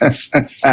Ladies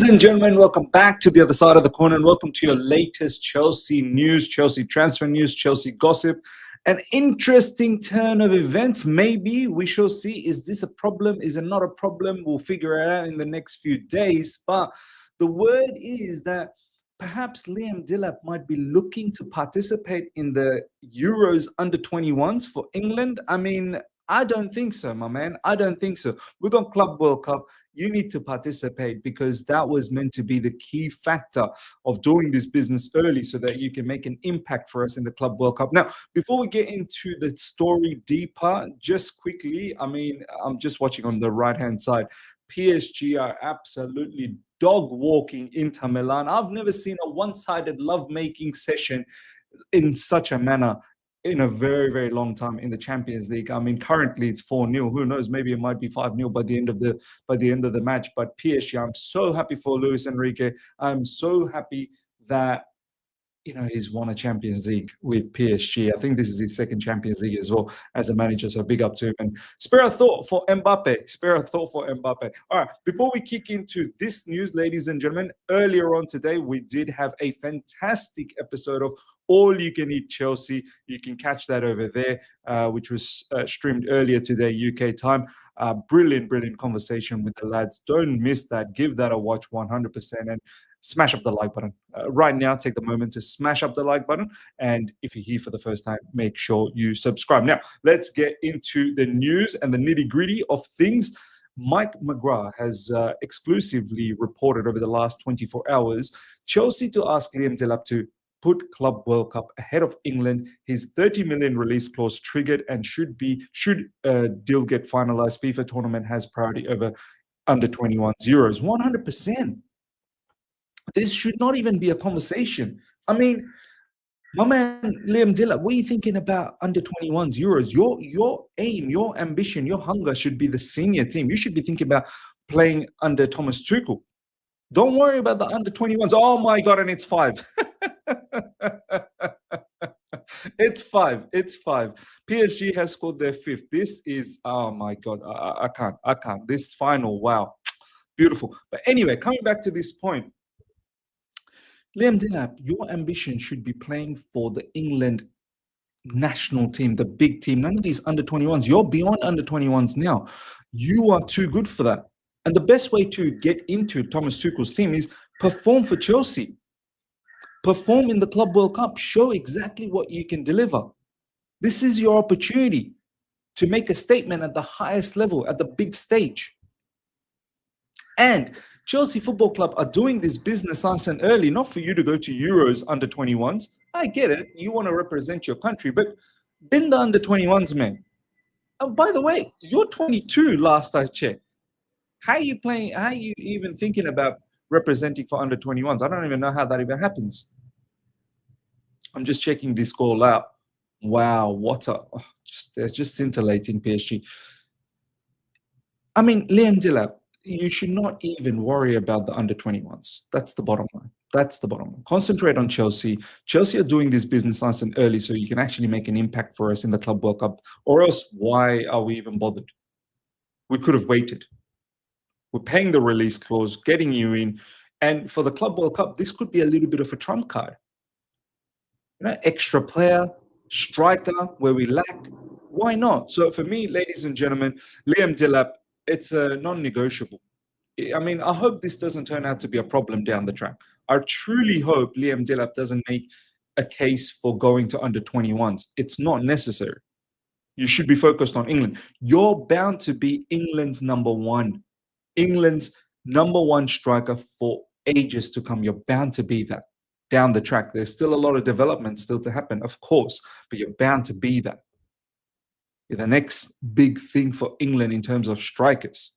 and gentlemen, welcome back to the other side of the corner and welcome to your latest Chelsea news, Chelsea transfer news, Chelsea gossip. An interesting turn of events. Maybe we shall see. Is this a problem? Is it not a problem? We'll figure it out in the next few days. But the word is that perhaps Liam Delap might be looking to participate in the Euros under 21s for England. I mean, I don't think so, my man. I don't think so. We've got Club World Cup. You need to participate because that was meant to be the key factor of doing this business early so that you can make an impact for us in the Club World Cup. Now, before we get into the story deeper, just quickly, I mean, I'm just watching on the right-hand side. PSG are absolutely dog walking Inter Milan. I've never seen a one-sided love-making session in such a manner in a very, very long time in the Champions League. I mean, currently it's 4-0. Who knows? Maybe it might be 5-0 by the end of the match. But PSG, I'm so happy for Luis Enrique. I'm so happy that he's won a Champions League with PSG. I think this is his second Champions League as well as a manager. So big up to him. And spare a thought for Mbappe. Spare a thought for Mbappe. All right. Before we kick into this news, ladies and gentlemen, earlier on today, we did have a fantastic episode of All You Can Eat Chelsea. You can catch that over there, which was streamed earlier today, UK time. Brilliant conversation with the lads. Don't miss that. Give that a watch 100%. And smash up the like button. Right now, take the moment to smash up the like button. And if you're here for the first time, make sure you subscribe. Now, let's get into the news and the nitty-gritty of things. Mike McGrath has exclusively reported over the last 24 hours, Chelsea to ask Liam Delap to put Club World Cup ahead of England. His 30 million release clause triggered and should deal get finalized. FIFA tournament has priority over under 21 Euros. 100%. This should not even be a conversation. I mean, my man Liam Delap, what are you thinking about under 21s Euros? Your aim, your ambition, your hunger should be the senior team. You should be thinking about playing under Thomas Tuchel. Don't worry about the under 21s. Oh my God, and it's 5. It's 5. PSG has scored their 5th. This is, oh my God, I can't. This final, wow, beautiful. But anyway, coming back to this point, Liam Delap, your ambition should be playing for the England national team, the big team. None of these under 21s. You're beyond under 21s now. You are too good for that. And the best way to get into Thomas Tuchel's team is perform for Chelsea. Perform in the Club World Cup. Show exactly what you can deliver. This is your opportunity to make a statement at the highest level, at the big stage. And Chelsea Football Club are doing this business nice and early, not for you to go to Euros under 21s. I get it. You want to represent your country, but bin the under 21s, man. Oh, by the way, you're 22 last I checked. How are you playing? How are you even thinking about representing for under 21s? I don't even know how that even happens. I'm just checking this goal out. Wow, what a they're just scintillating PSG. I mean, Liam Delap, you should not even worry about the under 21s. That's the bottom line. Concentrate on Chelsea. Chelsea are doing this business nice and early so you can actually make an impact for us in the Club World Cup. Or else, why are we even bothered? We could have waited. We're paying the release clause, getting you in. And for the Club World Cup, this could be a little bit of a trump card. Extra player, striker, where we lack. Why not? So for me, ladies and gentlemen, Liam Delap, it's a non-negotiable. I mean, I hope this doesn't turn out to be a problem down the track. I truly hope Liam Delap doesn't make a case for going to under 21s. It's not necessary. You should be focused on England. You're bound to be England's number one. England's number one striker for ages to come. You're bound to be that down the track. There's still a lot of development still to happen, of course, but you're bound to be that. You're the next big thing for England in terms of strikers.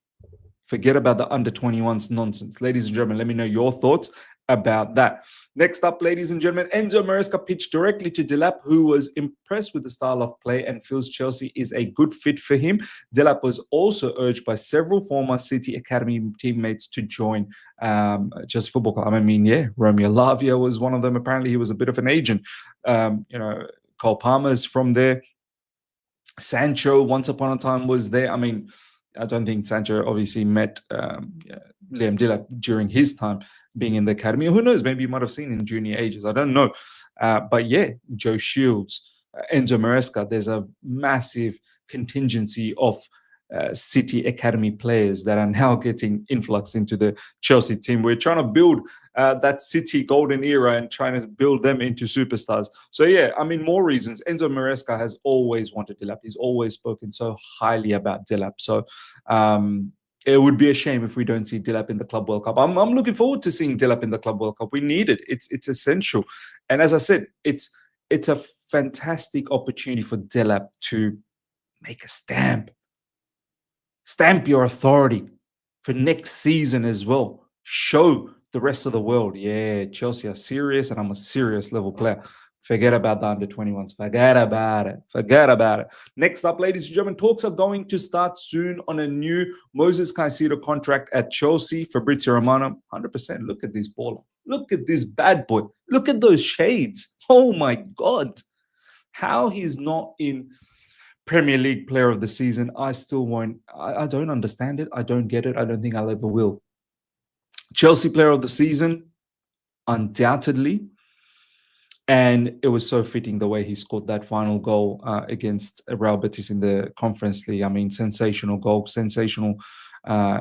Forget about the under 21s nonsense. Ladies and gentlemen, let me know your thoughts about that. Next up, ladies and gentlemen, Enzo Maresca pitched directly to Delap, who was impressed with the style of play and feels Chelsea is a good fit for him. Delap was also urged by several former City Academy teammates to join Chelsea Football Club. I mean, yeah, Romeo Lavia was one of them. Apparently, he was a bit of an agent. Cole Palmer's from there. Sancho, once upon a time, was there. I mean, I don't think Sancho obviously met Liam Delap during his time being in the academy. Who knows? Maybe you might have seen in junior ages. I don't know. But yeah, Joe Shields, Enzo Maresca, there's a massive contingency of City Academy players that are now getting influx into the Chelsea team. We're trying to build that City golden era and trying to build them into superstars. So yeah, I mean, more reasons. Enzo Maresca has always wanted Delap. He's always spoken so highly about Delap. So it would be a shame if we don't see Delap in the Club World Cup. I'm looking forward to seeing Delap in the Club World Cup. We need it. It's essential. And as I said, it's a fantastic opportunity for Delap to make a stamp your authority for next season as well. Show the rest of the world, yeah, Chelsea are serious and I'm a serious level player. Forget about the under-21s. Forget about it. Forget about it. Next up, ladies and gentlemen, talks are going to start soon on a new Moises Caicedo contract at Chelsea. Fabrizio Romano, 100%. Look at this baller. Look at this bad boy. Look at those shades. Oh, my God. How he's not in Premier League Player of the Season, I still won't. I don't understand it. I don't get it. I don't think I'll ever will. Chelsea Player of the Season, undoubtedly. And it was so fitting the way he scored that final goal against Real Betis in the Conference League. I mean, sensational goal, sensational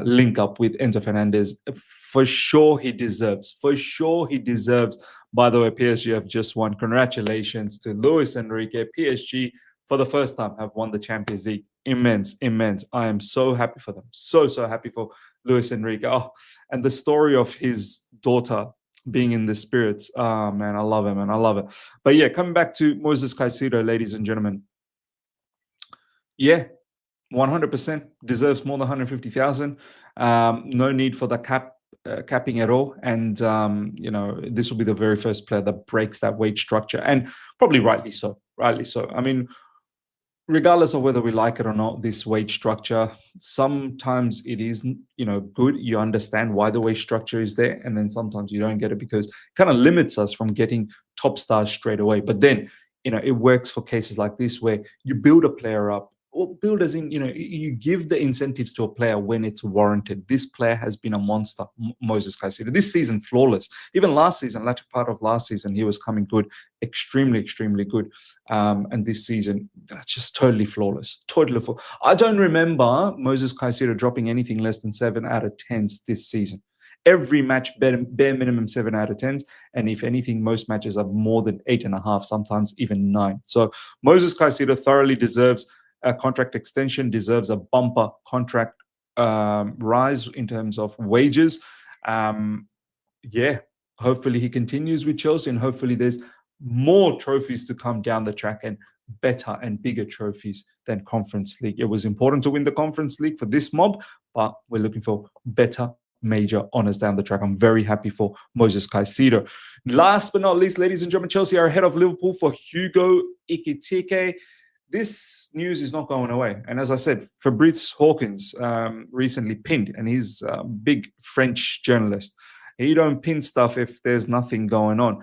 link up with Enzo Fernandez. For sure he deserves. For sure he deserves. By the way, PSG have just won. Congratulations to Luis Enrique. PSG, for the first time, have won the Champions League. Immense, immense. I am so happy for them. So happy for Luis Enrique. Oh, and the story of his daughter being in the spirits. Oh, man, I love it, man. I love it. But yeah, coming back to Moises Caicedo, ladies and gentlemen. Yeah, 100% deserves more than 150,000. No need for the capping at all. And, this will be the very first player that breaks that wage structure. And probably rightly so. Rightly so. I mean, regardless of whether we like it or not, this wage structure, sometimes it is, good. You understand why the wage structure is there. And then sometimes you don't get it because it kind of limits us from getting top stars straight away. But then, it works for cases like this where you build a player up, or build as in, you give the incentives to a player when it's warranted. This player has been a monster, Moises Caicedo. This season, flawless. Even last season, latter part of last season, he was coming good, extremely, extremely good. And this season, just totally flawless. Totally flawless. I don't remember Moises Caicedo dropping anything less than 7 out of 10s this season. Every match, bare minimum 7 out of 10s. And if anything, most matches are more than 8.5, sometimes even 9. So Moises Caicedo thoroughly deserves a contract extension, deserves a bumper contract rise in terms of wages. Hopefully he continues with Chelsea, and hopefully there's more trophies to come down the track, and better and bigger trophies than Conference League. It was important to win the Conference League for this mob, but we're looking for better major honors down the track. I'm very happy for Moises Caicedo. Last but not least, ladies and gentlemen, Chelsea are ahead of Liverpool for Hugo Ekitike. This news is not going away. And as I said, Fabrice Hawkins recently pinned, and he's a big French journalist. You don't pin stuff if there's nothing going on.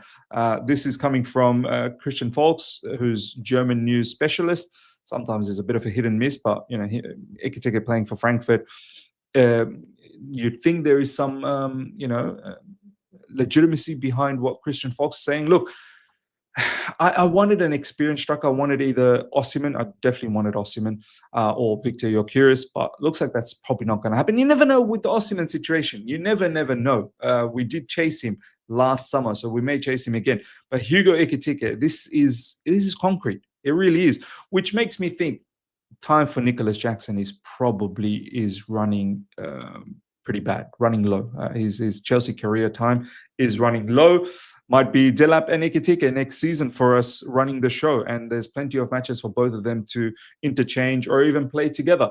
This is coming from Christian Volks, who's German news specialist. Sometimes there's a bit of a hit and miss, but Ekitike playing for Frankfurt. You'd think there is some, legitimacy behind what Christian Volks is saying. Look, I wanted an experienced striker. I wanted either Osimhen. I definitely wanted Osimhen or Victor Gyökeres, but looks like that's probably not going to happen. You never know with the Osimhen situation. You never know. We did chase him last summer, so we may chase him again. But Hugo Ekitike, this is concrete. It really is, which makes me think time for Nicholas Jackson is running pretty bad, running low. His Chelsea career time is running low. Might be Delap and Ekitike next season for us running the show. And there's plenty of matches for both of them to interchange or even play together.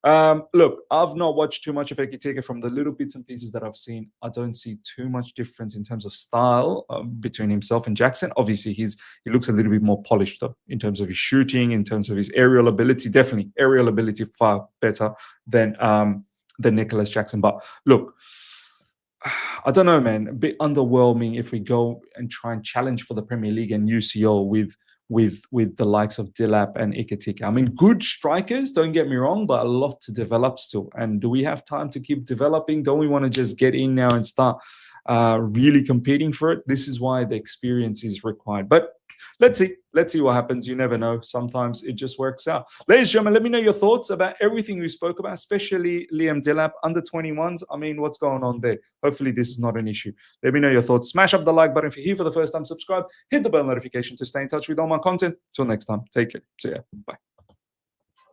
Look, I've not watched too much of Ekitike. From the little bits and pieces that I've seen, I don't see too much difference in terms of style between himself and Jackson. Obviously, he looks a little bit more polished, though, in terms of his shooting, in terms of his aerial ability. Definitely, aerial ability far better than Nicholas Jackson. But look, I don't know, man. A bit underwhelming if we go and try and challenge for the Premier League and UCL with with the likes of Delap and Ekitike. I mean, good strikers, don't get me wrong, but a lot to develop still. And do we have time to keep developing? Don't we want to just get in now and start really competing for it? This is why the experience is required. But let's see what happens. You never know. Sometimes it just works out. Ladies and gentlemen, let me know your thoughts about everything we spoke about, especially Liam Delap, under 21s. I mean, what's going on there? Hopefully this is not an issue. Let me know your thoughts. Smash up the like button if you're here for the first time. Subscribe. Hit the bell notification to stay in touch with all my content. Till next time, take care. See ya. Bye.